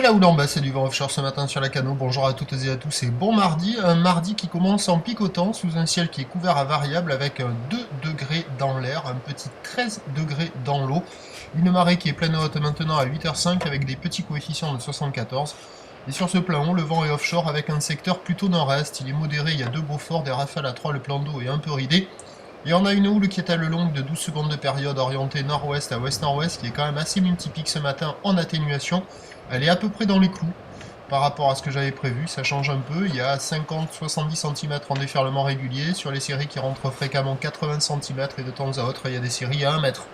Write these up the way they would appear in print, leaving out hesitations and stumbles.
là où l'on c'est du vent offshore ce matin sur la Cano. Bonjour à toutes et à tous et bon mardi. Un mardi qui commence en picotant sous un ciel qui est couvert à variable avec un 2 degrés dans l'air, un petit 13 degrés dans l'eau. Une marée qui est pleine haute maintenant à 8h05 avec des petits coefficients de 74. Et sur ce plan haut, le vent est offshore avec un secteur plutôt nord-est. Il est modéré, il y a deux beaux forts, des rafales à 3, le plan d'eau est un peu ridé. Et on a une houle qui est à le longue de 12 secondes de période orientée nord-ouest à ouest-nord-ouest qui est quand même assez multipique ce matin en atténuation. Elle est à peu près dans les clous par rapport à ce que j'avais prévu, ça change un peu. Il y a 50-70 cm en déferlement régulier. Sur les séries qui rentrent fréquemment 80 cm et de temps à autre il y a des séries à 1 mètre.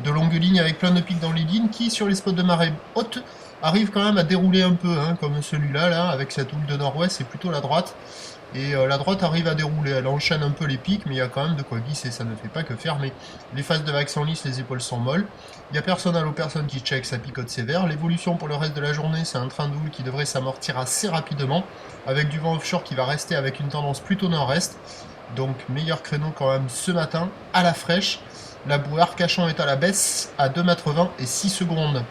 De longues lignes avec plein de pics dans les lignes qui sur les spots de marée haute arrivent quand même à dérouler un peu, comme celui-là là, avec cette houle de nord-ouest, c'est plutôt la droite. Et la droite arrive à dérouler, elle enchaîne un peu les pics, mais il y a quand même de quoi glisser, ça ne fait pas que fermer. Les phases de vague sont lisses, les épaules sont molles. Il n'y a personne à l'eau, personne qui check, ça picote sévère. L'évolution pour le reste de la journée, c'est un train d'houle qui devrait s'amortir assez rapidement, avec du vent offshore qui va rester avec une tendance plutôt nord-est. Donc meilleur créneau quand même ce matin, à la fraîche. La bouée Arcachon est à la baisse, à 2,20 m et 6 secondes.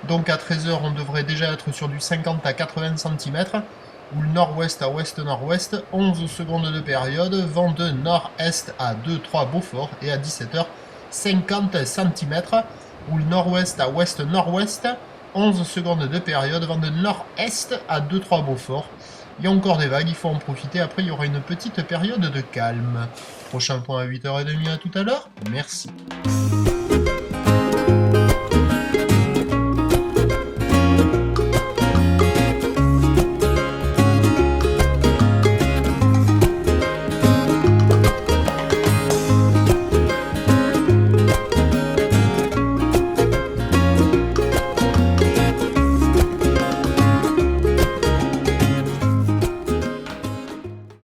Donc à 13h, on devrait déjà être sur du 50 à 80 cm. Ou le nord-ouest à ouest-nord-ouest, 11 secondes de période, vent de nord-est à 2-3 Beaufort et à 17h, 50 cm, ou le nord-ouest à ouest-nord-ouest, 11 secondes de période, vent de nord-est à 2-3 Beaufort. Il y a encore des vagues, il faut en profiter, après il y aura une petite période de calme. Prochain point à 8h30, à tout à l'heure, merci.